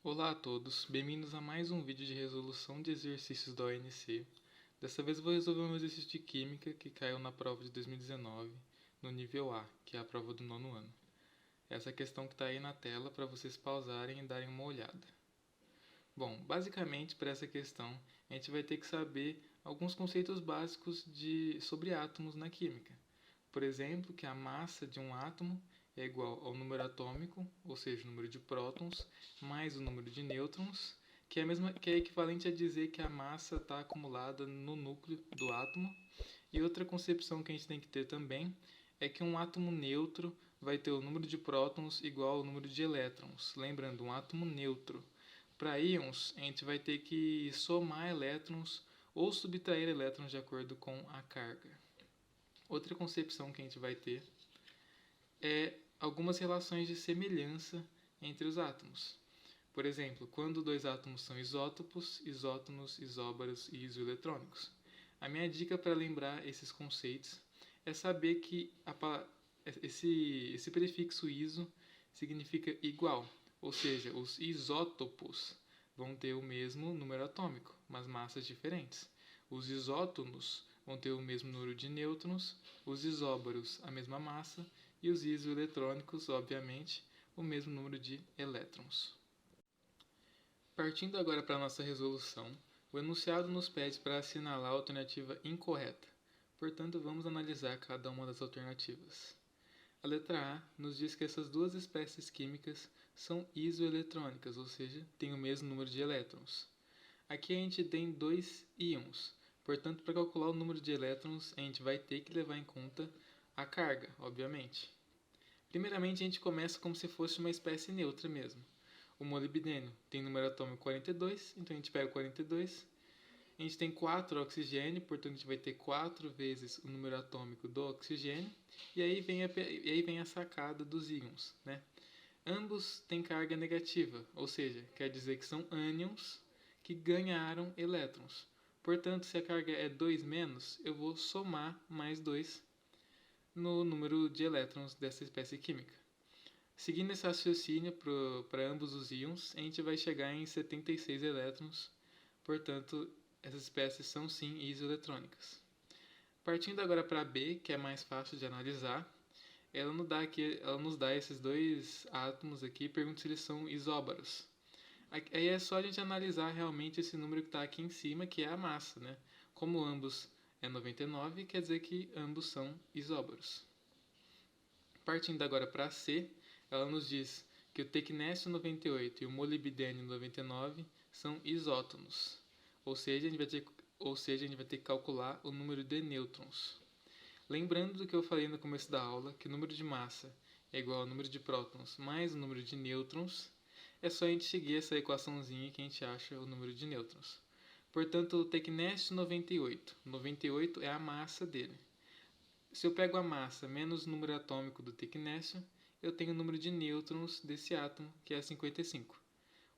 Olá a todos, bem-vindos a mais um vídeo de resolução de exercícios da ONC. Dessa vez vou resolver um exercício de Química que caiu na prova de 2019, no nível A, que é a prova do nono ano. Essa questão que está aí na tela para vocês pausarem e darem uma olhada. Bom, basicamente para essa questão a gente vai ter que saber alguns conceitos básicos sobre átomos na química. Por exemplo, que a massa de um átomo é igual ao número atômico, ou seja, o número de prótons, mais o número de nêutrons, que é equivalente a dizer que a massa está acumulada no núcleo do átomo. E outra concepção que a gente tem que ter também é que um átomo neutro vai ter o número de prótons igual ao número de elétrons. Lembrando, um átomo neutro. Para íons, a gente vai ter que somar elétrons ou subtrair elétrons de acordo com a carga. Outra concepção que a gente vai ter é algumas relações de semelhança entre os átomos. Por exemplo, quando dois átomos são isótopos, isótonos, isóbaros e isoeletrônicos. A minha dica para lembrar esses conceitos é saber que esse prefixo iso significa igual, ou seja, os isótopos vão ter o mesmo número atômico, mas massas diferentes. Os isótonos vão ter o mesmo número de nêutrons, os isóbaros a mesma massa e os isoeletrônicos, obviamente, o mesmo número de elétrons. Partindo agora para a nossa resolução, o enunciado nos pede para assinalar a alternativa incorreta. Portanto, vamos analisar cada uma das alternativas. A letra A nos diz que essas duas espécies químicas são isoeletrônicas, ou seja, têm o mesmo número de elétrons. Aqui a gente tem dois íons, portanto, para calcular o número de elétrons, a gente vai ter que levar em conta a carga, obviamente. Primeiramente, a gente começa como se fosse uma espécie neutra mesmo. O molibdênio tem número atômico 42, então a gente pega o 42. A gente tem 4 oxigênio, portanto a gente vai ter 4 vezes o número atômico do oxigênio. E aí vem a sacada dos íons, né? Ambos têm carga negativa, ou seja, quer dizer que são ânions que ganharam elétrons. Portanto, se a carga é 2 menos, eu vou somar mais 2 no número de elétrons dessa espécie química. Seguindo esse raciocínio para ambos os íons, a gente vai chegar em 76 elétrons, portanto, essas espécies são sim isoeletrônicas. Partindo agora para B, que é mais fácil de analisar, ela nos dá esses dois átomos aqui e pergunta se eles são isóbaros. Aí é só a gente analisar realmente esse número que está aqui em cima, que é a massa, né? Como ambos é 99, quer dizer que ambos são isóbaros. Partindo agora para C, ela nos diz que o tecnésio 98 e o molibdênio 99 são isótonos, ou seja, a gente vai ter que calcular o número de nêutrons. Lembrando do que eu falei no começo da aula, que o número de massa é igual ao número de prótons mais o número de nêutrons, é só a gente seguir essa equaçãozinha que a gente acha o número de nêutrons. Portanto, o tecnésio 98, 98 é a massa dele. Se eu pego a massa menos o número atômico do tecnésio, eu tenho o número de nêutrons desse átomo, que é 55.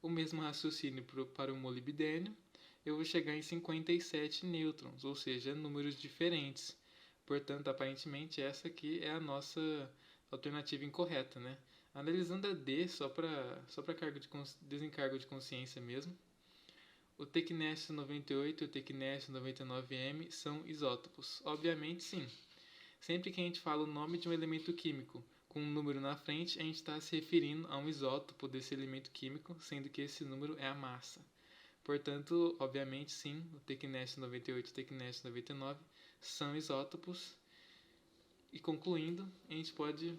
O mesmo raciocínio para o molibdênio, eu vou chegar em 57 nêutrons, ou seja, números diferentes. Portanto, aparentemente, essa aqui é a nossa alternativa incorreta, né? Analisando a D, só para desencargo de consciência mesmo, o tecnésio 98 e o tecnésio 99M são isótopos. Obviamente, sim. Sempre que a gente fala o nome de um elemento químico com um número na frente, a gente está se referindo a um isótopo desse elemento químico, sendo que esse número é a massa. Portanto, obviamente, sim, o tecnésio 98 e o tecnésio 99 são isótopos. E concluindo, a gente pode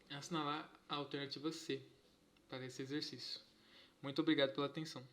assinalar a alternativa C para esse exercício. Muito obrigado pela atenção.